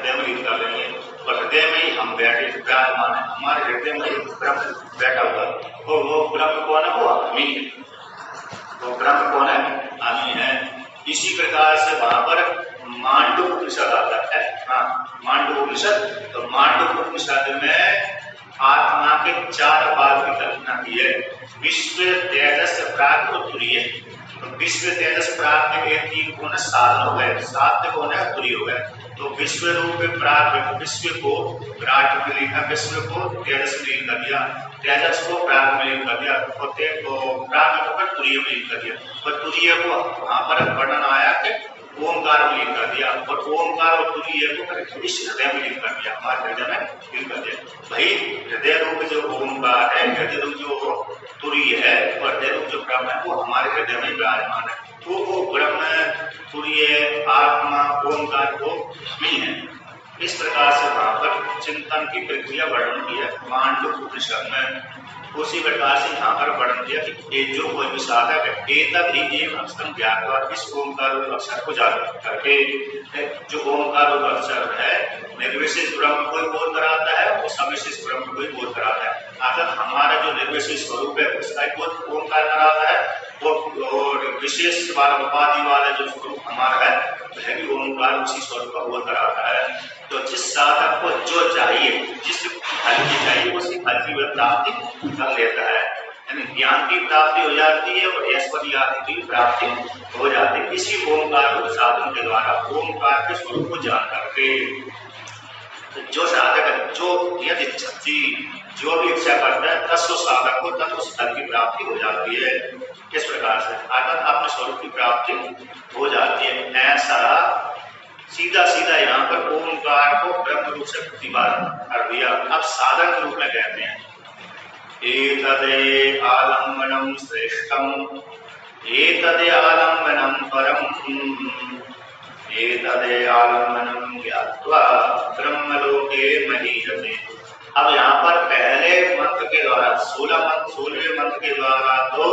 हृदय में लीन कर लेंगे और हृदय में ही हम बैठे विराजमान है, हमारे हृदय में ही ब्रह्म बैठा हुआ है। और वो ब्रह्म कौन है? वो हम ही है। वो ब्रह्म कौन है? हम ही है। इसी प्रकार से वहां पर मांडव उपनिषद आता है। हाँ, मांडव उपनिषद। तो मांडव उपनिषद में आत्मा के 4 भाग की कल्पना की है। विश्व, तेजस, प्राज्ञ और तुरीय। तो विश्व, तेजस, प्राज्ञ के 3 गुण साधन हो गए, 7 गुण है तुरीय हो गए। तो विश्व रूप प्राज्ञ, विश्व को विराट में लिखा, विश्व को तेजस में लीन कर दिया, तेजस को प्राज्ञ में लीन कर दिया और प्राज्ञ को तुरीय में लीन कर दिया। और तुरीय को वहां पर वर्णन आया कि ओमकार में लीन कर दिया और ओमकार और तुरीय को इस हृदय में लीन कर दिया, हमारे हृदय में लीन कर दिया। भाई हृदय रूप जो ओमकार है, हृदय रूप जो तुरीय है और हृदय रूप जो ब्रह्म है वो हमारे हृदय में विराजमान है। तो वो ब्रह्म, तुरीय, आत्मा, ओमकार वो ही है। इस प्रकार से वहां पर चिंतन की प्रक्रिया वर्णन की है मांडव उपनिषद में। उसी प्रकार से यहाँ पर वर्णन किया कि जो कोई भी साधक है एतद ही एक अक्षर ज्ञातवा, इस ओमकार अक्षर को जान करके, जो ओमकार अक्षर है निर्विशेष ब्रह्म को बोध कराता है, वो सविशेष ब्रह्म को बोध कराता है। अर्थात हमारा जो निर्विशेष स्वरूप है उसका बोध ओमकार कराता है और विशेष वाला उपाधि वाला जो स्वरूप हमारा है वह भी ओमकार उसी स्वरूप का बोध कराता है। तो जिस साधक को जो चाहिए, जिस फल की चाहिए उसी फल की प्राप्ति कर लेता है, यानी ज्ञान की प्राप्ति हो जाती है और ऐश्वर्य आदि की प्राप्ति हो जाती है इसी ओमकार साधन के द्वारा, ओमकार के स्वरूप को जान करके। जो साधक जो यदि जो भी इच्छा करता है तत्व साधक को तत्व फल की प्राप्ति हो जाती है। किस प्रकार से? अर्थात अपने स्वरूप की प्राप्ति हो जाती है। ऐसा सीधा सीधा यहाँ पर ओमकार को ब्रह्म रूप से प्रतिपादन कर दिया। अब साधन के रूप में कहते हैं एतदे आलम्बनम श्रेष्ठम, एतदे आलम्बनम परम, एतदे आलम्बनम ज्ञात्वा ब्रह्मलोके महीयते। अब यहाँ पर पहले मंत्र के द्वारा 16वें मंत्र के द्वारा तो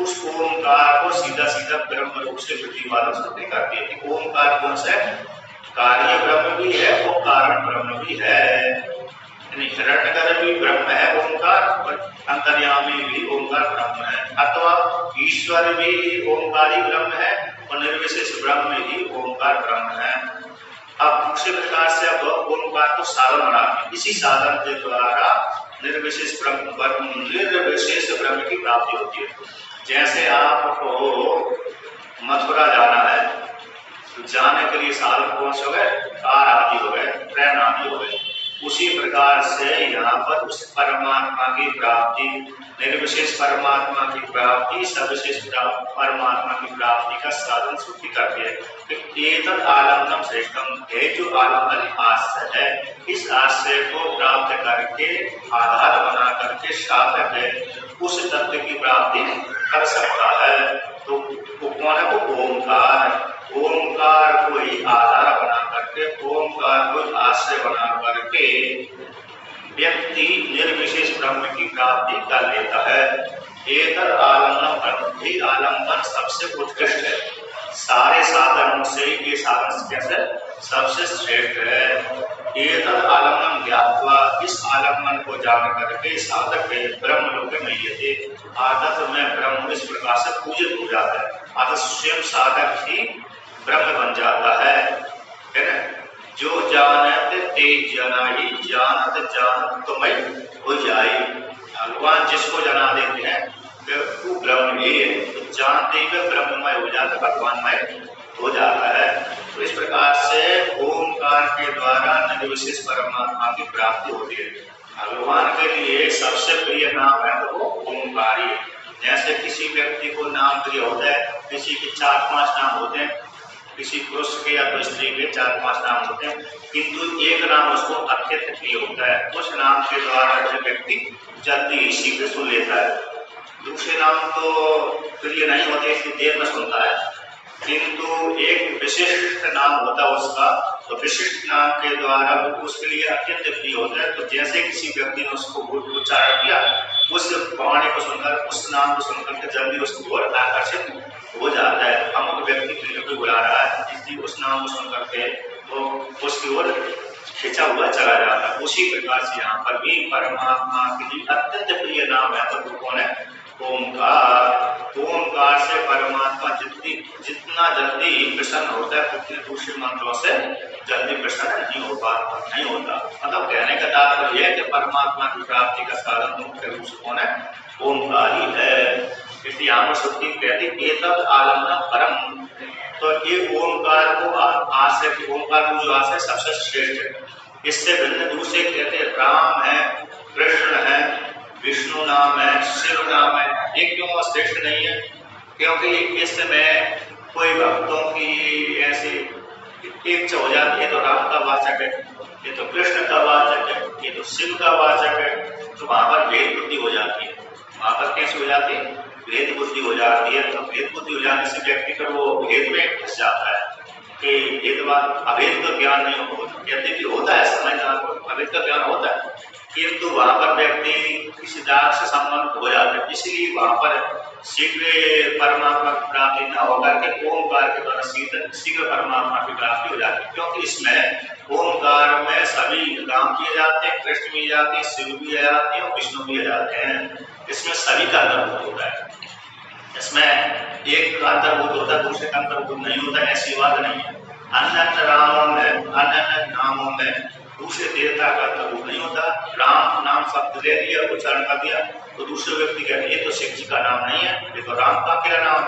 उस ओमकार को सीधा सीधा ब्रह्म रूप से प्रतिपादन करती है कि ओमकार कौन सा है? कार्य ब्रह्म भी है और कारण ब्रह्म भी है। हिरण्यगर्भ भी ब्रह्म है ओमकार, और अंतर्यामी भी ओमकार ब्रह्म है, अथवा ईश्वर भी ओमकारी ब्रह्म है और निर्विशेष ब्रह्म ही ओमकार ब्रह्म है। अब दूसरे प्रकार से अब ओमकार को साधन बनाते हैं। इसी साधन के द्वारा निर्विशेष ब्रह्म की प्राप्ति होती है। जैसे आपको मथुरा जाना है तो जाने के लिए साधन कौन से हो गए? कार आदि हो गए, ट्रेन आदि हो गए। उसी प्रकार से यहाँ पर उस परमात्मा की प्राप्ति, निर्विशेष परमात्मा की प्राप्ति, सविशेष परमात्मा की प्राप्ति का साधन श्रुति करती है। एतद आलम्बनम श्रेष्ठम है, जो आलम्बन आश्रय है, इस आश्रय को प्राप्त करके आधार बना करके साधक है उस तत्व की प्राप्ति कर सकता है। तो कौन है? वो ओमकार। ओमकार को ही आधार बना करके, ओमकार को आश्रय बना करके व्यक्ति निर्विशेष ब्रह्म की प्राप्ति कर लेता है। एतद आलम्बन, ही आलम्बन सबसे उत्कृष्ट है। सारे साधनों से ये साधन कैसे सबसे श्रेष्ठ है। एतद आलम्बन ज्ञात्वा, इस आलम्बन को जान करके साधक ब्रह्मलोक में ये आदत में ब्रह्म इस प्रकार से पूजित हो जाता है। आदत स्वयं साधक ही ब्रह्म बन जाता है ना। जो जानत ते जनाई, जानत जान तो मैं हो जाए। भगवान जिसको जना देते हैं वो ब्रह्म ही है, तो जानते ही ब्रह्ममय हो जाता है, भगवानमय हो जाता है। तो इस प्रकार से ओमकार के द्वारा निर्विशेष परमात्मा की प्राप्ति होती है। भगवान के लिए सबसे प्रिय नाम है वो ओमकार ही। जैसे किसी व्यक्ति को नाम प्रिय होता है, किसी के 4-5 नाम होते हैं, किसी पुरुष के या तो स्त्री के 4-5 नाम होते हैं, किंतु एक नाम उसको अत्यंत प्रिय होता है। उस नाम के द्वारा जो व्यक्ति जल्दी ही शीघ्र सुन लेता है। दूसरे नाम तो प्रिय नहीं होते, इसलिए देर में सुनता है, किंतु एक विशिष्ट नाम होता है उसका, तो विशिष्ट नाम के द्वारा उसके लिए अत्यंत प्रिय होता है। तो जैसे किसी व्यक्ति ने उसको उच्चारण किया, उस वाणी को सुनकर, उस नाम को सुनकर जल्दी उसको और आकर्षित हो जाता है। हम व्यक्ति को बुला रहा है, इसलिए उस नाम को सुनकर के वो उसकी ओर खिंचा हुआ चला जाता है। उसी प्रकार से यहाँ पर भी परमात्मा के लिए अत्यंत प्रिय नाम है तो कौन है? ओमकार। ओमकार से परमात्मा जितना जल्दी प्रसन्न होता है उतने दूसरे मंत्रों से जल्दी प्रसन्न नहीं होता। मतलब कहने का तात्पर्य है कि परमात्मा की प्राप्ति का साधन मुख्य रूप से कौन है? ओमकार ही है। इसलिए यहाँ पर श्रुति कहती है तब आलम्बन परम। तो ये ओमकार को आश्रय, ओमकार को जो आश्रय सबसे श्रेष्ठ है। इससे भिन्न दूसरे कहते हैं राम है, कृष्ण है, विष्णु नाम है, शिव नाम है। ये क्यों श्रेष्ठ नहीं है? क्योंकि इसमें कोई भक्तों की ऐसी इच्छा हो जाती है तो राम का वाचक है, ये तो कृष्ण का वाचक है, ये तो शिव का वाचक है, तो वहां पर भेद बुद्धि हो जाती है। वहां पर कैसे हो जाती है? भेद बुद्धि हो जाती है। तो भेद बुद्धि हो जाने से व्यक्ति पर वो भेद में फंस जाता है कि भेदभाव, अभेद का ज्ञान नहीं होता। कहते कि होता है, समझदार को अभेद का ज्ञान होता है, किंतु वहां पर व्यक्ति किसी दाग से संबंध हो जाता है। इसलिए वहां पर शीघ्र परमात्मा की प्राप्ति न होकर के ओमकार के द्वारा शीघ्र परमात्मा की प्राप्ति हो जाती है। क्योंकि इसमें ओमकार में सभी नाम किए जाते हैं, कृष्ण भी जाते हैं, शिव भी जाते हैं और विष्णु भी जाते हैं। इसमें सभी का अंतर्भूत होता है। इसमें एक का अंतर्भूत होता है, दूसरे का अंतर्भूत नहीं होता, ऐसी बात नहीं है। अन्य नामों में दूसरे देवता का अंतर्भूत नहीं होता। राम नाम शब्द ले लिया, उच्चारण कर दिया तो दूसरे व्यक्ति कहते ये तो शिव जी का नाम नहीं है, ये तो राम का क्या नाम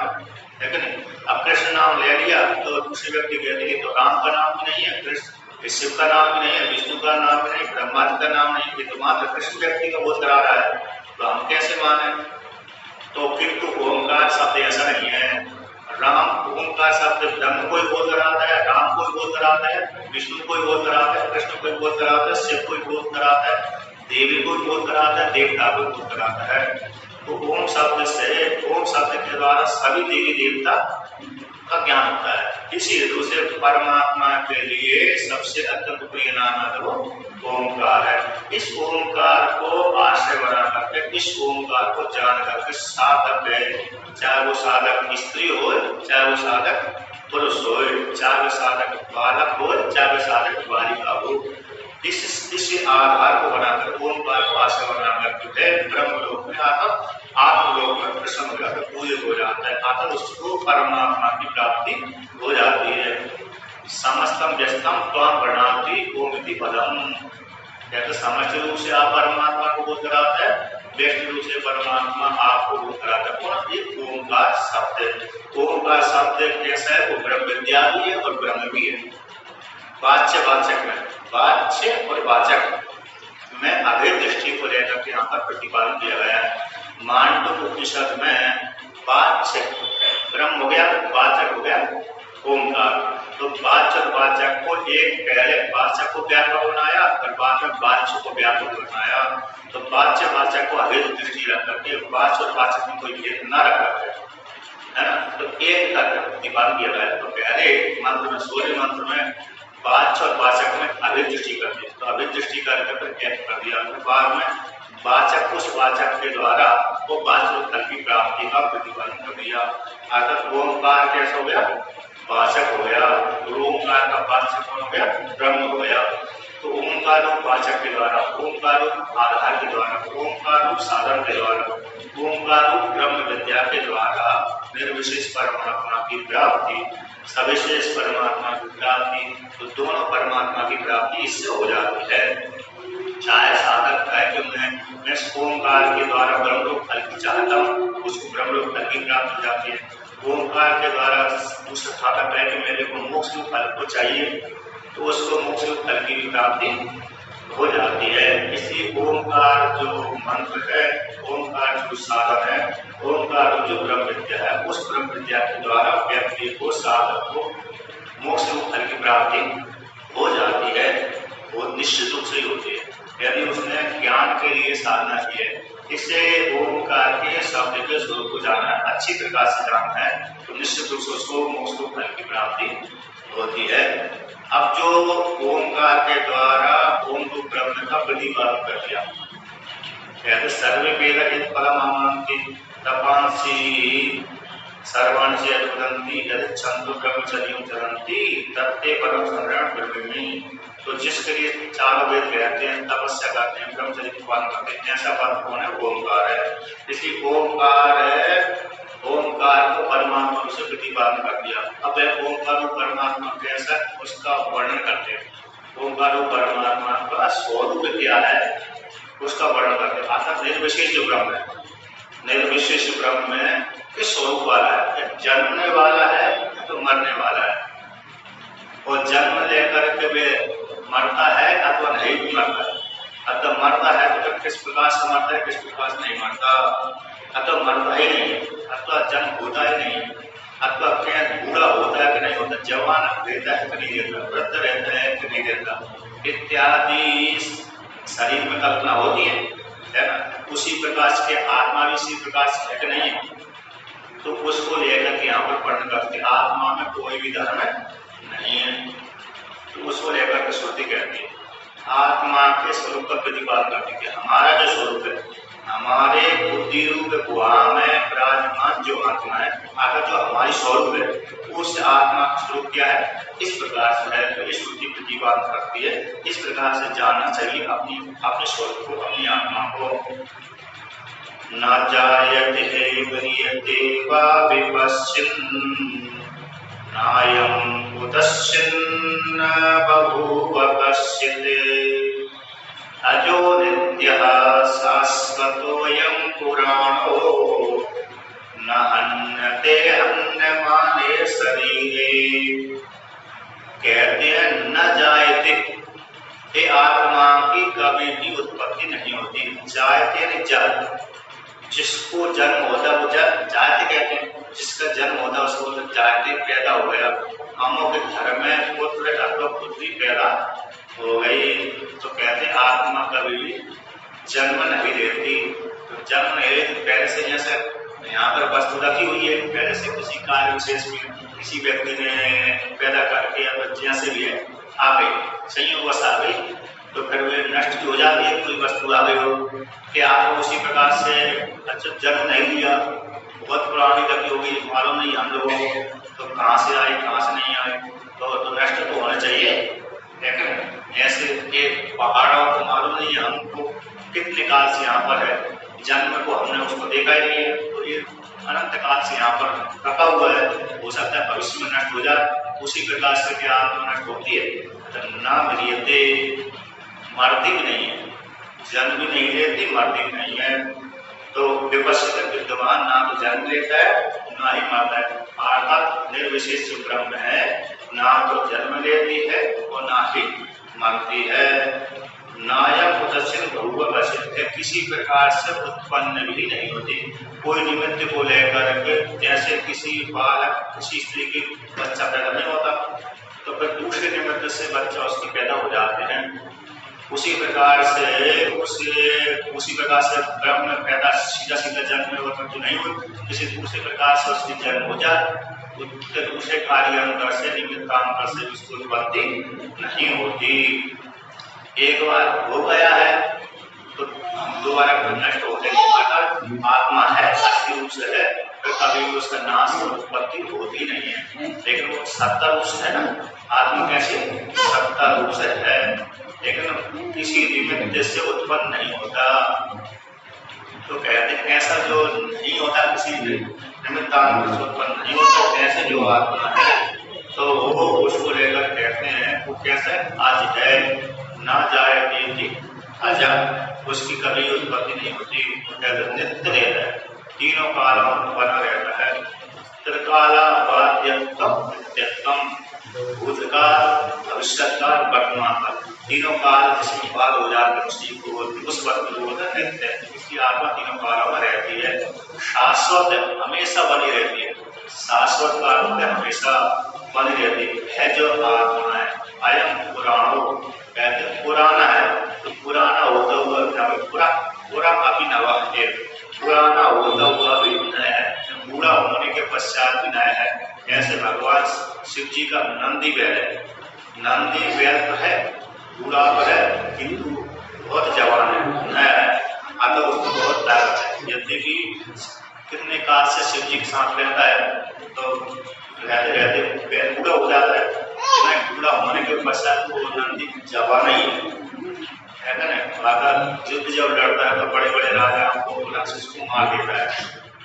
है कि नहीं? अब कृष्ण नाम ले लिया तो दूसरे व्यक्ति कहते ये तो राम का नाम भी नहीं है, कृष्ण शिव का नाम भी नहीं है, विष्णु का नाम भी नहीं, ब्रह्मा जी का नाम नहीं, ये तो मात्र कृष्ण व्यक्ति का बोध करा रहा है, तो हम कैसे माने? तो किंतु ओमकार शब्द ऐसा नहीं है। राम ओमकार शब्द ब्रह्म को बोध कराता है, राम को बोध कराता है, विष्णु को बोध कराता है, कृष्ण को बोध कराता है, शिव को बोध कराता है, देवी को बोध कराता है, देवता को बोध कराता है। तो ओम शब्द से, ओम शब्द के द्वारा सभी देवी देवता का ज्ञान होता है। इसी दूसरे परमात्मा के लिए सबसे अत्यंत प्रिय नाम है वो ओमकार है। इस ओमकार को आश्रय बना करके, इस ओमकार को जान करके साधक है, चाहे वो साधक स्त्री हो, चाहे वो साधक पुरुष हो, चाहे वो साधक बालक हो, चाहे वो साधक बालिका हो, इस आधार को बनाकर ओमकार को आश्रय बना करके ब्रह्मलोक में आकर आत्मलोक में प्रसन्न हो जाता है, पूजित हो जाता है, आकर उसको परमात्मा की प्राप्ति हो जाती है। समस्तम व्यस्तम त्वां गृह्णाति ओमिति पदम। कहते समस्त रूप से आप परमात्मा को बोध कराता है, व्यस्त रूप से परमात्मा आपको बोध कराता है। कौन? ये ओमकार शब्द। ओमकार शब्द कैसा है? वो ब्रह्म विद्या भी है और ब्रह्म भी है। वाच्य वाचक में, वाच्य और वाचक में अभेद दृष्टि को लेकर के यहाँ पर प्रतिपादन किया गया है। मांडव्य उपनिषद में वाच्य ब्रह्म हो गया, वाचक हो गया ओमकार। तो वाचक को एक पहले वाचक को व्यापक बनाया और बाद में वाच्य को व्यापक बनाया। तो वाचक को अभेद दृष्टि रख करके वाच्य और वाचक में कोई भेद न रख करके, है ना, तो एक का प्रतिपादन किया गया। तो पहले मंत्र में, सूर्य मंत्र में वाच्य और वाचक में अभेद दृष्टि कर दी, तो अभेद दृष्टि करके फिर एक कर दिया। तो बाद में वाचक, उस वाचक के द्वारा वो वाच्य फल की प्राप्ति का प्रतिपादन कर दिया। अर्थात ओमकार कैसा हो गया? वाचक हो गया। ओमकार का वाचक कौन हो गया? ब्रह्म हो गया। तो ओमकार रूप वाचक के द्वारा, ओमकार रूप आधार के द्वारा, ओमकार रूप साधन के द्वारा, ओमकार रूप ब्रह्म विद्या के द्वारा निर्विशेष परमात्मा की प्राप्ति, सविशेष परमात्मा की प्राप्ति, तो दोनों परमात्मा की प्राप्ति इससे हो जाती है। चाहे साधक है कि मैं ओमकार के द्वारा ब्रह्मलोक फल की चाहता हूँ, उसको ब्रह्मलोक फल की प्राप्ति हो जाती है। ओमकार के द्वारा दूसरा साधक है कि मेरे को मोक्ष फल को चाहिए, तो उसको मोक्ष फल की प्राप्ति हो जाती है। इसलिए ओमकार जो मंत्र है, ओमकार जो साधन है, ओमकार जो ब्रह्म विद्या है, उस ब्रह्म विद्या के द्वारा व्यक्ति को, साधक को मोक्ष फल की प्राप्ति हो जाती है। वो निश्चित रूप से होती है यदि उसने ज्ञान के लिए साधना की है। इससे ओमकार के शब्द के स्वरूप को जाना, अच्छी प्रकार से जानना है, तो निश्चित रूप से उसको मोक्ष फल की प्राप्ति होती है। अब जो ओमकार के द्वारा ओम को ब्रह्म का प्रतिपादन कर दिया, कहते सर्वे वेद फलमांति तपांसी सर्वाणि च यद्वदन्ति यदिच्छन्तु ब्रह्मचर्यं चरन्ति तत्ते परम शरणं ब्रह्मणि। तो जिसके लिए चारों वेद कहते हैं, तपस्या करते हैं, ब्रह्मचर्य की पालन करते हैं, ऐसा पद कौन है? ओमकार है। इसलिए ओमकार है, ओमकार को परमात्मा से प्रतिपादन कर दिया। अब ओमकार को परमात्मा कैसा, उसका वर्णन करते हैं। ओमकार को परमात्मा का स्वरूप क्या है, उसका वर्णन करते हैं। अर्थात निर्विशेष जो ब्रह्म है, निर्विशेष ब्रह्म में किस स्वरूप वाला है? जन्मने वाला है तो मरने वाला है, और जन्म लेकर के वे मरता है अथवा नहीं भी मरता है। अतः मरता है तो किस प्रकार से मरता है, किस प्रकार से नहीं मरता। अतः मरता ही नहीं, अथवा जन्म होता ही नहीं, अथवा क्या बूढ़ा होता है कि नहीं होता, जवान रहता है कि नहीं रहता, वृद्ध रहता है कि नहीं रहता, इत्यादि शरीर में कल्पना होती है ना। उसी प्रकार के आत्मा भी इसी प्रकार से है कि नहीं है। तो उसको लेकर के यहाँ पर वर्णन करते, आत्मा में कोई भी धर्म नहीं है। तो उसको लेकर के श्रुति कहती है, आत्मा के स्वरूप का प्रतिपादन करती है। हमारा जो स्वरूप है, हमारे बुद्धि रूप गुहा में विराजमान जो आत्मा है, आखिर जो हमारी स्वरूप है, उस आत्मा का स्वरूप क्या है, इस प्रकार से है। तो इस श्रुति प्रतिपादन करती है। इस प्रकार से जानना चाहिए अपने स्वरूप को, अपनी आत्मा को। न जायते म्रियते वा विपश्चिन् नायं उदश्चिन्न बभूव कश्चित् अजो नित्यः शाश्वतोऽयं पुराणो न हन्यते हन्यमाने शरीरे। कहते हैं न जायते, ये आत्मा की कभी भी उत्पत्ति नहीं होती। जायते नहीं जात, जिसको जन्म होता है वो जायते कहते हैं। जिसका जन्म होता है उसको जायते, पैदा हो गया। हमों के घर में पुत्र अथवा पुत्री पैदा हो गई, तो कहते हैं आत्मा कभी भी जन्म नहीं लेती। तो जन्म नहीं लेती पहले से, जैसे यहाँ पर वस्तु रखी हुई है, पहले से किसी कार्य विशेष में किसी व्यक्ति ने पैदा करके या जैसे भी है आ गई, संयोगवश आ गई, तो फिर वे नष्ट हो जाती है। कोई वस्तु आ गई हो कि आपको उसी प्रकार से अच्छा जन्म नहीं लिया, बहुत पुरानी लगी होगी, मालूम नहीं हम लोगों को, तो कहाँ से आए कहाँ से नहीं आए, तो नष्ट तो होना चाहिए। लेकिन ऐसे एक पहाड़ों को मालूम नहीं है हमको कितने काल से यहाँ पर है, जन्म को हमने उसको देखा ही नहीं है, तो ये अनंत काल से यहाँ पर रखा हुआ है। हो सकता है भविष्य में नष्ट हो जाए। उसी प्रकार से क्या आत्मा नष्ट होती है, तो ना म्रियते, मरती भी नहीं है, जन्म भी नहीं लेती, मरती भी नहीं है। तो विपश्चित विद्यमान, ना तो जन्म लेता है ना ही मरता है। अर्थात निर्विशेष जो ब्रह्म है, ना तो जन्म लेती है और ना ही मरती है। नायम उदस्यन बहुव वसित है, किसी प्रकार से उत्पन्न भी नहीं होती। कोई निमित्त को लेकर के, जैसे किसी बालक किसी स्त्री की बच्चा पैदा नहीं होता, तो फिर दूसरे निमित्त से बच्चा उसकी पैदा हो जाते हैं। उसी प्रकार से ब्रह्म पैदा सीधा जन्म में होता तो नहीं हो, किसी दूसरे प्रकार से उसकी जन्म हो जाए, तो दूसरे कार्यांतर से निमित्तांतर से उसकी उत्पत्ति नहीं होती। एक बार हो गया है तो दोबारा नष्ट होने के बाद आत्मा है, असली रूप से है, तो कभी उसका नाश और उत्पत्ति होती नहीं है। लेकिन वो सत्ता रूप से है ना, आत्मा कैसे सत्ता रूप से है, लेकिन किसी निमित्त से उत्पन्न नहीं होता। तो कहते हैं ऐसा जो नहीं होता, किसी निमित्तांतर से उत्पन्न नहीं होता, ऐसे जो आत्मा है तो वो उसको लेकर कहते हैं वो कैसे आज है, ना जाए थी अजा, उसकी कभी उत्पत्ति नहीं होती, नित्य रहता है, तीनों कालों में बना रहता है। त्रिकाला बाध्यत्वम नित्यत्वम, भूतकाल भविष्यत्काल वर्तमान काल, तीनों काल जिसमें बात हो जाते हैं उसी को उस वक्त जो होता है नित्य, इसकी आत्मा तीनों कालों में रहती है, शाश्वत हमेशा बनी रहती है। शाश्वत काल में हमेशा बनी रहती है जो आत्मा है। अयम पुराणो, कहते पुराना है, तो पुराना होता हुआ पुरा का भी नवा है, पुराना होता हुआ भी नया है, बूढ़ा होने के पश्चात भी नया है। ऐसे भगवान शिव जी का नंदी बैल है, नंदी बैल तो है, बूढ़ा तो है, किंतु बहुत जवान है, नया है, अतः उसको बहुत ताकत है। यद्यपि कितने काल से शिव जी के साथ रहता है, तो रहते रहते पैर बूढ़ा हो जाता है। बूढ़ा होने के पश्चात वो नंदी जवान ही है ना, अगर युद्ध जब लड़ता है तो बड़े बड़े राजाओं को राक्षस को मार देता है।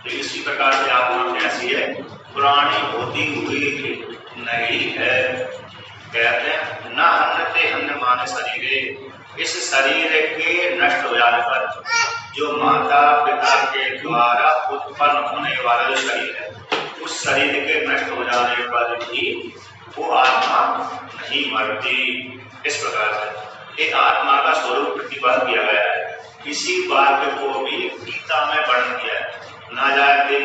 तो इसी प्रकार से आत्मा कैसी है, पुरानी होती हुई नहीं है। कहते हैं न हन्नते हन्न माने शरीरे, इस शरीर के नष्ट हो जाने पर, जो माता पिता के द्वारा उत्पन्न होने वाला जो शरीर है, उस शरीर के नष्ट हो जाने पर भी वो आत्मा नहीं मरती। इस प्रकार से एक आत्मा का स्वरूप प्रतिपादन किया गया है। इसी वाक्य को भी गीता में वर्णन किया है। ना जायते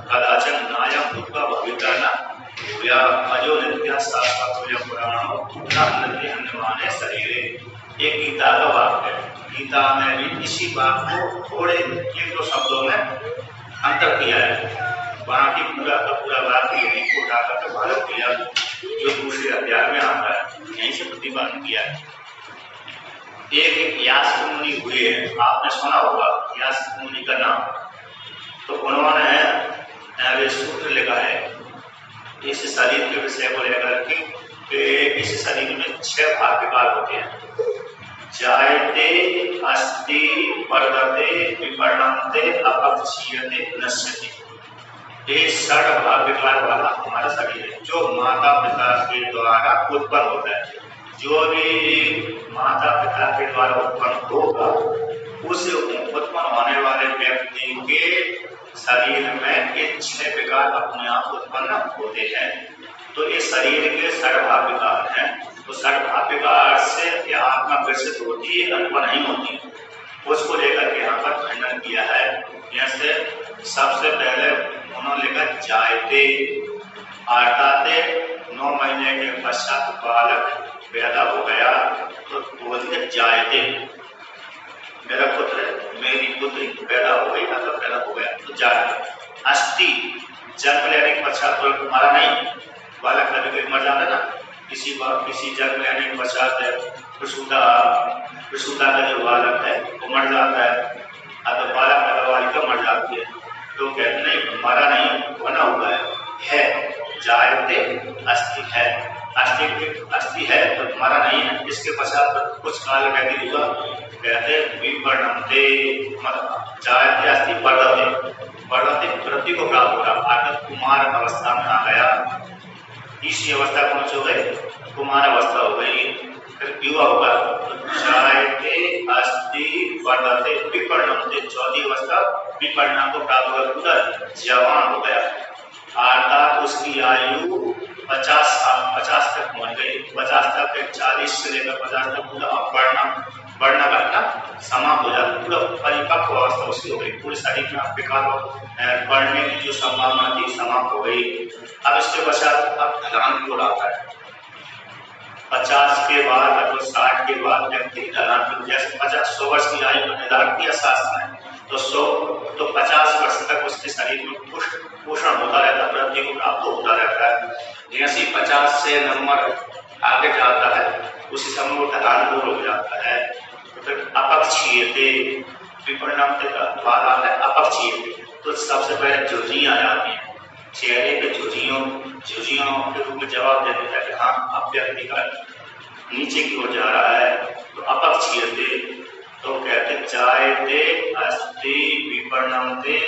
कदाचन नायम दुःखा भविता न भूया अजो नित्या शाश्वत पुराणो न हन्नते हन्न माने शरीरे। एक गीता का वाक्य है। गीता में भी इसी बात को थोड़े एक दो शब्दों में अंतर किया है। बाकी पूरा का पूरा वाक्य यही को उठा कर भारत किया जो दूसरे अध्याय में आता है, यहीं से प्रतिपादन किया है। एक यास्क मुनि हुए हैं, आपने सुना होगा यास्क मुनि का नाम। तो उन्होंने सूत्र लिखा है इस शरीर के विषय को लेकर के, इस शरीर में 6 भाग विकार होते हैं। जायते अस्ति वर्धते विपर्णते अपक्षीयते नश्यते। ये 6 भाग विकार वाला हमारा शरीर है, जो माता पिता के द्वारा उत्पन्न होता है। जो भी माता पिता के द्वारा उत्पन्न होगा, उस उत्पन्न होने वाले व्यक्ति के शरीर में ये 6 विकार अपने आप उत्पन्न होते हैं। तो ये शरीर के 6 भाग विकार हैं। तो 6 भाग विकार से यह आत्मा विकसित होती है अथवा नहीं होती, उसको लेकर के यहाँ पर खंडन किया है। जैसे सबसे पहले उन्होंने लिखा जायते, आटाते 9 महीने के पश्चात बालक पैदा हो गया तो बोलते जायते, मेरा पुत्र मेरी पुत्री पैदा हो गई, तो पैदा हो गया तो जायते। अस्थि, जन्म लेने के पश्चात तो तुम्हारा नहीं, बालक कभी कभी मर जाता है ना, किसी जन्म लेने के पश्चात प्रसूता का जो बालक है वो मर जाता है, तो बालक का बालिका मर जाती है। तो कहते नहीं मरा नहीं, बना हुआ है जायते अस्थि है, अस्थि है तो तुम्हारा नहीं है। इसके पश्चात कुछ काल व्यतीत हुआ, कहते विवर्णते, मतलब जायते अस्थि वर्धते वृद्धि को प्राप्त हो रहा, आकर कुमार अवस्था में आ गया। तीसरी अवस्था कौन सी हो गई, कुमार अवस्था हो गई। फिर युवा होगा तो जायते अस्थि वर्धते विपर्णते, चौथी अवस्था विपर्णा को प्राप्त होकर पूरा जवान हो गया, अर्थात उसकी आयु 50 तक पहुंच गई। 50 तक 40 से लेकर 50 तक पूरा बढ़ना घटना समाप्त हो जाता, पूरा परिपक्व अवस्था उसकी हो गई। पूरे शरीर में विकार बढ़ने की जो संभावना थी समाप्त हो गई। अब इसके पश्चात अब ढलान की ओर आता है। 50 के बाद अथवा 60 के बाद व्यक्ति ढलान की, जैसे 100 वर्ष की आयु का निर्धारण किया शास्त्र ने, तो 50 वर्ष तक उसके शरीर में पोषण होता रहता है, वृद्धि को प्राप्त होता रहता है। जैसे 50 से नंबर आगे जाता है उसी समय वो ढलान दूर हो जाता है। तो फिर अपक्षीयते, विपरिणाम के बाद आता है अपक्षीयते। तो सबसे पहले झुर्रियां आ जाती हैं, चेहरे पे झुर्रियों के रूप में जवाब दे देता है कि हाँ अब व्यक्ति का नीचे की ओर जा रहा है, तो अपक्षीयते। तो कहते जायते अस्थि विपर्णते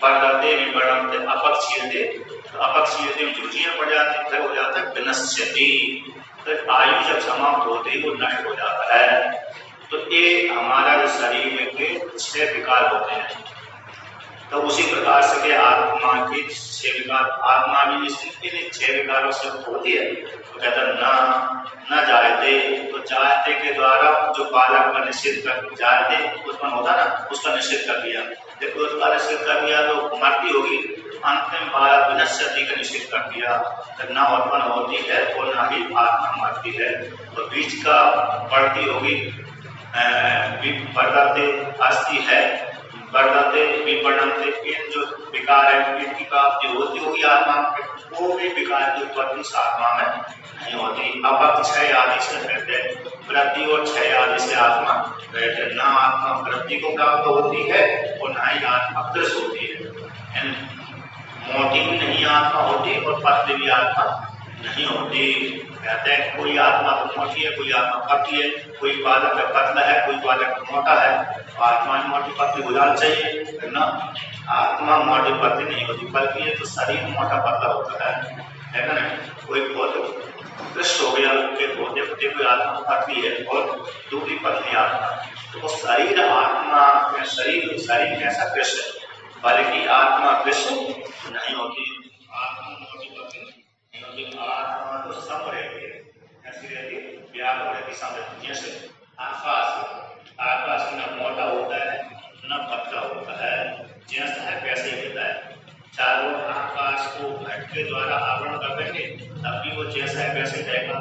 वर्धते विपर्णते अपक्षीयते। तो अपक्षीयते में झुर्रियां पड़ जाती, फिर हो जाता है विनश्यति, तो आयु जब समाप्त होते ही वो नष्ट हो जाता है। तो ये हमारा जो शरीर के 6 विकार होते हैं। तो उसी प्रकार से के आत्मा के 6 विकार, आत्मा भी इन 6 विकारों से होती है। तो कहता न जायते, तो जायते के द्वारा जो बालक का निषेध कर, जायते उत्पन्न होता ना, उसका निषेध कर दिया। जब उसका निषेध कर दिया तो मरती होगी, अंतिम बालक विनश्यति का निषेध कर दिया, तो न उत्पन्न होती है और न ही आत्मा मरती है। तो बीच का बढ़ती होगी, वर्धते अस्थि है, वर्धते विपर्णते, इन जो विकार है इनकी प्राप्ति होती होगी आत्मा में, वो भी विकार की उत्पत्ति आत्मा में नहीं होती। अपक्षय आदि से रहते, वृद्धि और क्षय आदि से आत्मा रहते। ना आत्मा वृद्धि को प्राप्त होती है और ना ही आत्मा कृष होती है। मोटी भी नहीं आत्मा होती और पतली भी आत्मा नहीं होती। कहते हैं कोई आत्मा तो मोटी है, कोई आत्मा पतली है, कोई बालक पतला है, कोई बालक मोटा है। आत्मा मोटी पतली हो जानी चाहिए ना। आत्मा मोटी पतली नहीं होती, बल्कि ये तो शरीर मोटा पतला होता है ना। कोई बहुत कृष्ण हो गया के होते होते कोई आत्मा पतली है और दूसरी पतली आत्मा, तो वो शरीर आत्मा शरीर कैसा कृष्ण है, बल्कि आत्मा कृष्ण नहीं होती। आत्मा मोटी पतली नहीं होती। आत्मा तो सम रहती है, ऐसी रहती है, व्यापक रहती, सम रहती। जैसे आकाश न मोटा होता है न पतला होता है, जैसा है वैसे ही होता है। चारों आकाश को घट के द्वारा आवरण कर देंगे तब भी वो जैसा है वैसे रहेगा।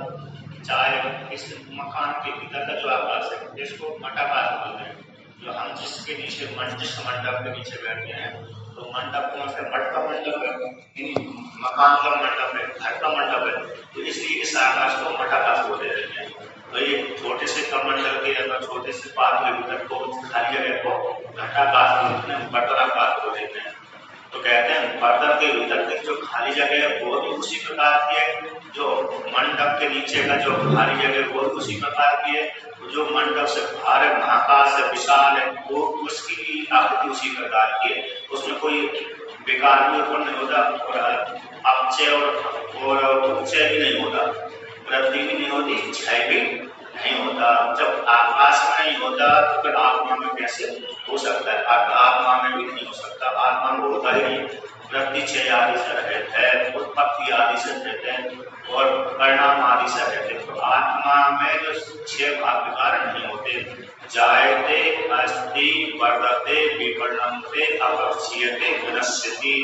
चाहे इस मकान के भीतर का जो आकाश है इसको मठाकाश बोलते हैं। जो हम जिसके नीचे जिस मंडप के नीचे बैठे हैं, तो मंडप कौन सा? मठ का मंडप है, मकान का मंडप है, घर का मंडप है, तो इसलिए इस आकाश को मठाकाश बोलते रहते हैं। तो ये छोटे से कमंडल के या छोटे से पात्र के भीतर को खाली जगह को घटाकाश बोलते हैं, बर्तनाकाश बोल देते हैं। तो कहते हैं बर्तन के भीतर की जो खाली जगह है वो भी उसी प्रकार की है, जो मंडप के नीचे का जो खाली जगह वो भी उसी प्रकार की है, जो मंडप से बाहर है महाकाश है विशाल है वो उसकी भी आकृति उसी प्रकार की है। उसमें कोई बेकार भी उत्पन्न नहीं होता और अपचय और उपचय भी नहीं होता, वृद्धि भी नहीं होती, क्षय भी नहीं होता। जब आकाश में नहीं होता तो फिर आत्मा में कैसे हो सकता है? आत्मा में भी नहीं हो सकता, आत्मा में होता ही नहीं। वृद्धि क्षय आदि से रहते हैं, उत्पत्ति आदि से रहते हैं और परिणाम आदि से रहते हैं। तो आत्मा में जो 6 भाग विकार नहीं होते, जायते अस्ति वर्धते विवर्णन्ते अपक्षीयते विनश्यति,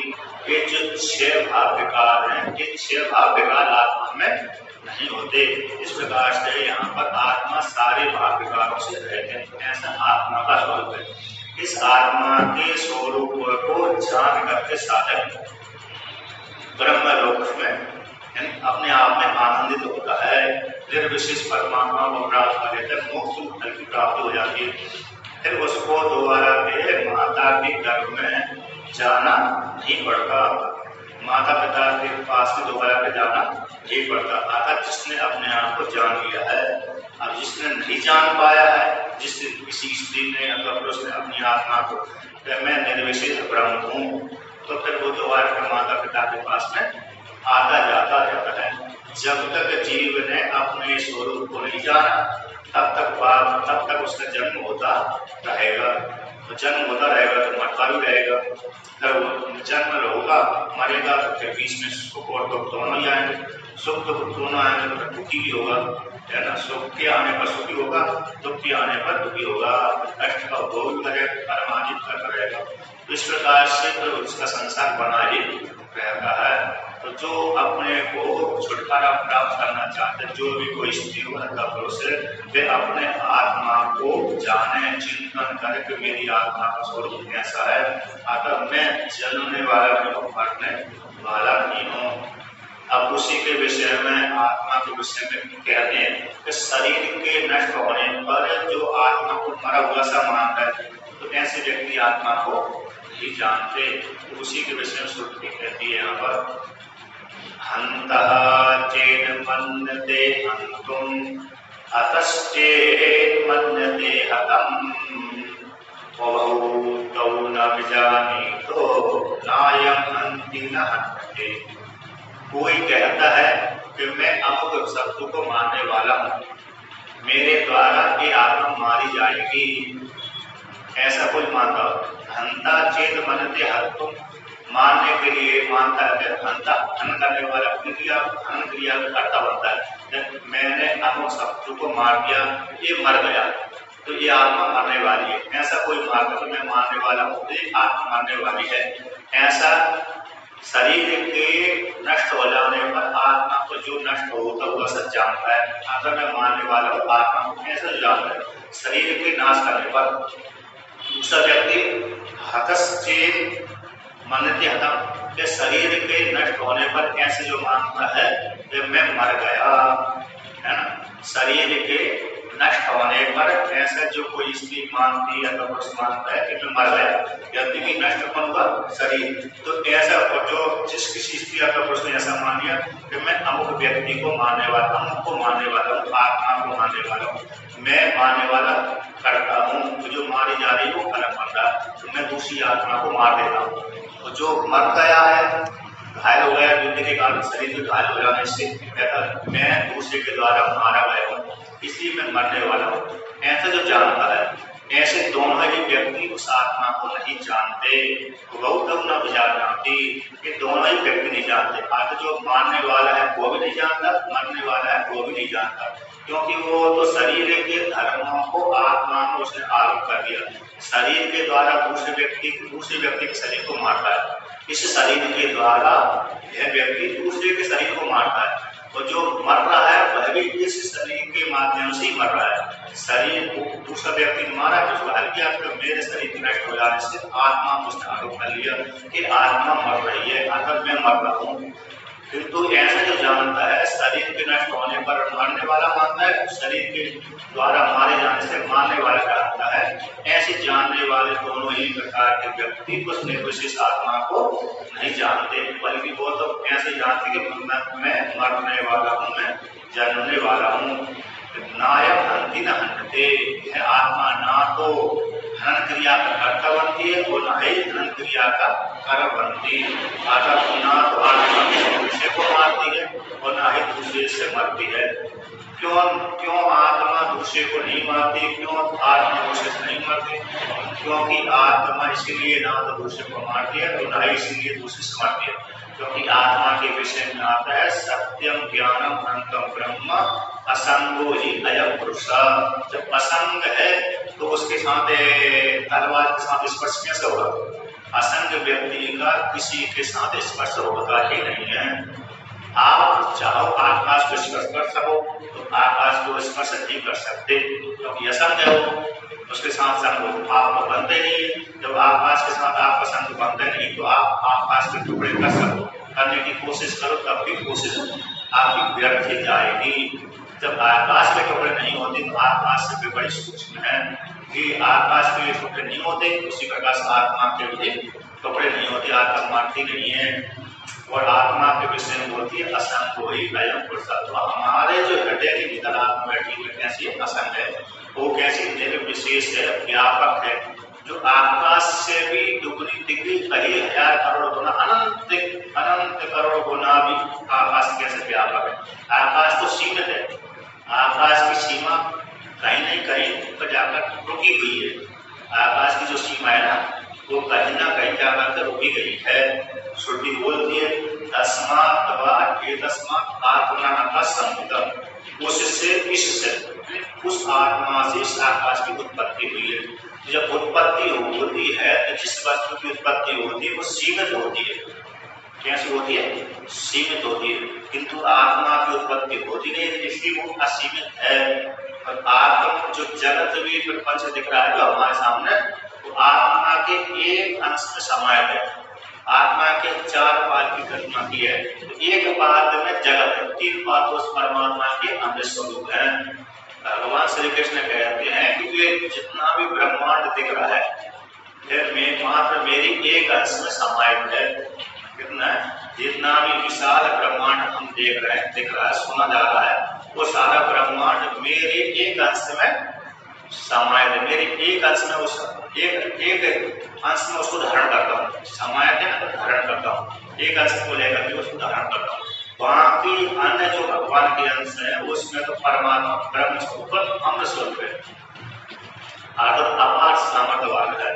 ये जो 6 भाग विकार हैं, ये 6 भाग विकार आत्मा में नहीं होते। इस प्रकार से यहाँ पर आत्मा सारे भाग विकारों से रहते हैं, ऐसा आत्मा का स्वरूप है। इस आत्मा के स्वरूप को जान करके साधक ब्रह्म लोक में अपने आप में आनंदित होता है, निर्विशेष परमात्मा को प्राप्त कर लेता है, मोक्ष फल की प्राप्ति हो जाती है। फिर उसको दोबारा के माता के गर्भ में जाना नहीं पड़ता, माता पिता के पास में दोबारा पे जाना नहीं पड़ता। अर्थात जिसने अपने आप को जान लिया है। अब जिसने नहीं जान पाया है, जिस किसी स्त्री ने अथवा पुरुष ने अपनी आत्मा को मैं निर्विशेष ब्रह्म हूँ, तो फिर वो दोबारा के माता पिता के पास में आता जाता रहता है। जब तक जीव ने अपने स्वरूप को नहीं जाना तब तक उसका जन्म होता रहेगा। तो जन्म होता रहेगा तो मरता भी रहेगा, फिर जन्म होगा मरेगा, तो फिर बीच में सुख और दुख दोनों ही आएंगे। सुख दुख दोनों आएंगे तो दुखी भी होगा, है ना। सुख के आने पर सुखी होगा, दुख के आने पर दुखी होगा, कष्ट का भोग करेगा, कर्माजित करता रहेगा। तो इस प्रकार से तो उसका संसार बना ही रहता है। तो जो अपने को छुटकारा प्राप्त करना चाहते, जो भी कोई स्त्री हो अथवा पुरुष है, वे अपने आत्मा को जाने, चिंतन करें कि मेरी आत्मा का स्वरूप कैसा है। अतः मैं जन्मने वाला नहीं हूँ, मरने वाला नहीं हूँ। अब उसी के विषय में, आत्मा के विषय में कहते हैं कि शरीर के नष्ट होने पर जो आत्मा को मरा हुआ सा मानता है, तो ऐसे व्यक्ति आत्मा को नहीं जानते। तो उसी के विषय में श्रुति कहती है यहाँ पर, हन्तः चेन मन्यते हन्तुम् हतश्चेत् मन्यते हतम् उभौ तौ न विजानीतो नायं हन्ति न हन्यते। कोई कहता है कि मैं अमुक शत्रु को मारने वाला हूँ, मेरे द्वारा ये आत्मा मारी जाएगी, ऐसा कोई मानता हो। हंता चेत मनते हन्तुम्, मारने के लिए मानता है, हंता हन करने वाला क्रिया, हन क्रिया करता बनता है। मैंने अमुक शत्रु को मार दिया, ये मर गया, तो ये आत्मा मरने वाली है। ऐसा कोई मानता तो मैं मारने वाला हूँ, तो ये आत्मा मरने वाली है। ऐसा शरीर के नष्ट हो जाने पर आत्मा को जो नष्ट होता हुआ सब जानता है। अगर मैं मारने वाला हूँ, आत्मा को ऐसा जानता है शरीर के नाश करने पर। दूसरा व्यक्ति हतश्चेत् मान्यते हतम के शरीर के नष्ट होने पर ऐसे जो मानता है कि मैं मर गया, है ना, शरीर के नष्ट होने पर ऐसा जो कोई स्त्री मानती है तो पुरुष मानता है कि मैं मर गया, यदि भी नष्ट कौन हुआ शरीर, तो ऐसा जो जिस किसी स्त्री या पुरुष ने ऐसा मान लिया कि मैं अमुक व्यक्ति को मानने वाला, अमुक को मानने वाला हूँ, आत्मा को मानने वाला हूँ, मैं मानने वाला करता हूँ, तो जो मारी जा रही है वो अलग बन रहा है, तो मैं दूसरी आत्मा को मार देता हूँ। तो जो मर गया है, घायल हो गया, युद्ध के कारण शरीर में घायल हो जाने से कहता मैं दूसरे के द्वारा मारा गया हूँ, इसलिए मैं मरने वाला हूँ। ऐसा जो जानता है, ऐसे दोनों ही व्यक्ति उस आत्मा को नहीं जानते, गौतम न जानती, ये दोनों ही व्यक्ति नहीं जानते। आगे जो मानने वाला है वो भी नहीं जानता, मरने वाला है वो भी नहीं जानता, क्योंकि वो तो शरीर के धर्मों को आत्मा में उसने आरोप कर दिया, शरीर के द्वारा दूसरे व्यक्ति के शरीर को मारता है, इस शरीर के द्वारा यह व्यक्ति दूसरे के शरीर को मारता है, और जो मर रहा है वह भी इस शरीर के माध्यम से ही मर रहा है। शरीर को दूसरा व्यक्ति मारा तो उसको हल किया, तो मेरे शरीर के नष्ट हो जाने से आत्मा उसने आरोप कर लिया कि आत्मा मर रही है, अर्थात मैं मर रहा हूँ। किंतु ऐसा जो जानता है शरीर के नष्ट होने पर मरने वाला मानता है, शरीर के द्वारा मारे जाने से मारने वाला जानता है, ऐसे जानने वाले दोनों ही प्रकार के व्यक्ति उस निर्विशेष आत्मा को नहीं जानते, बल्कि वो तो ऐसे जानते कि मैं मरने वाला हूँ, मैं जन्मने वाला हूँ। नायक हंति न हंते, यह आत्मा ना तो हनन क्रिया का कर्ता बनती है और न ही हनन क्रिया का कर्म बनती है, अर्थात ना तो आत्मा दूसरे को मारती है और न ही दूसरे से मरती है। क्यों आत्मा दूसरे को नहीं मारती, क्यों आत्मा दूसरे से नहीं मरती? क्योंकि आत्मा इसलिए ना तो दूसरे को मारती है और न ही इसलिए दूसरे से मरती है, क्योंकि आत्मा के विषय में आता है सत्यम ज्ञानम अनंतम ब्रह्म असंगो ही अयम पुरुष। जब असंग है तो उसके साथ तलवार के साथ स्पर्श कैसे होगा? असंग व्यक्ति का किसी के साथ स्पर्श होता ही नहीं है। आप चाहो आकाश को स्पर्श कर सको तो आकाश को स्पर्श नहीं कर सकते, क्योंकि असंग है वो, उसके साथ संग आप बनते नहीं। जब आकाश के साथ आपका संग बनते नहीं तो आप आकाश के टुकड़े कर सको, करने की कोशिश करो, तब भी कोशिश आपकी व्यर्थ ही जाएगी। जब आकाश के टुकड़े नहीं होते तो आकाश से भी बड़ी सूक्ष्म है कि आकाश के टुकड़े नहीं होते, उसी प्रकार से आत्मा के भी टुकड़े नहीं होते, आत्मा मारती नहीं है और आत्मा के विषय में बोलती है असंग ही अयम पुरुष। तो हमारे जो हृदय के भीतर आत्मा बैठी हुई कैसी असंग है, वो कैसी निर्विशेष है, व्यापक है, जो आकाश से भी दुगनी तिगनी कई हजार करोड़ गुना अनंत करोड़ गुना भी आकाश कैसे व्यापक है। आकाश तो सीमित है, आकाश की सीमा कहीं नहीं कहीं पर जाकर रुकी हुई है। आकाश की जो सीमा है ना वो कहीं ना कहीं जाकर के रुकी गई है। श्रुति बोलती है तस्मात् आत्मा संगम, उससे इससे उस आत्मा से इस आकाश की उत्पत्ति हुई है। जब उत्पत्ति होती है तो जिस वस्तु की उत्पत्ति होती है वो सीमित होती है। कैसे होती है? सीमित होती है, किंतु आत्मा की उत्पत्ति होती नहीं, इसलिए वो असीमित है। और आत्म जो जगत भी प्रपंच दिख रहा है जो हमारे सामने, तो आत्मा के एक अंश में समाये है। आत्मा के चार पाद की कल्पना की है, तो एक पाद में जगत है, तीन पाद उस परमात्मा के अमृत स्वरूप है। भगवान श्री कृष्ण कहते हैं कि ये जितना भी ब्रह्मांड दिख रहा है मात्र मेरी एक अंश में समाहित है। कितना? जितना भी विशाल ब्रह्मांड हम दिख रहा है, सुना जा रहा है, वो सारा ब्रह्मांड मेरे एक अंश में समाहित है। मेरे एक अंश में उस एक अंश में उसको धारण करता हूँ, समाहित है तो धारण करता हूँ, एक अंश को लेकर के उसको धारण करता हूँ। बाकी अन्य जो भगवान के अंश है उसमें तो परमात्मा ब्रह्म स्वरूप अमृत स्वरूप है, अपार सामर्थ्य वाला है।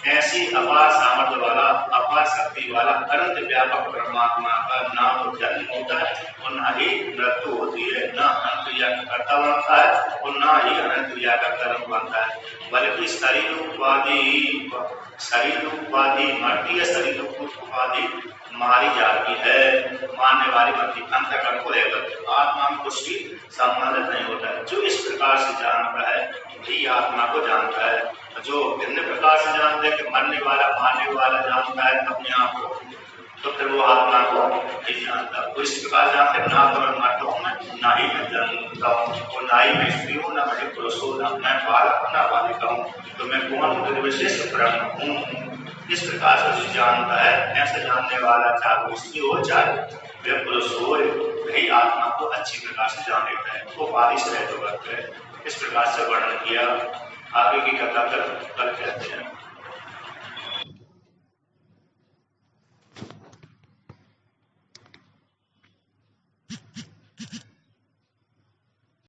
ऐसी अपार सामर्थ्य वाला, अपार शक्ति वाला अनंत व्यापक परमात्मा का ना तो जन्म होता है और न ही मृत्यु होती है, न क्रिया करता बनता है और ना ही अनंत क्रिया का कर्म बनता है, बल्कि शरीर उपाधि मर्तीय शरीर उपाधि मारी जाती है, मानने वाली बनती अंतःकरण को लेकर। आत्मा में कुछ भी संबंध नहीं होता है। जो इस प्रकार से जानता है वही आत्मा को जानता है। जो भिन्न प्रकार से जानता है कि मरने वाला मारने वाला जानता है अपने आप को, तो फिर वो आत्मा को नहीं जानता। तो इस प्रकार जानते ना तो मैं मरता हूँ, ना ही मैं जन्मता हूँ, और ना ही मैं स्त्री हूँ, ना मैं पुरुष हूँ, ना मैं बालक हूँ, ना बालिका हूँ, तो मैं कौन हूँ? निर्विशेष ब्रह्म हूँ। इस प्रकार से जो जानता है, ऐसे जानने वाला चाहे वो स्त्री हो चाहे वह पुरुष हो, वही आत्मा को अच्छी प्रकार से जान लेता है, वो उपाधि से रहित होकर है। इस प्रकार से वर्णन किया। आगे की कथा कल कहते हैं।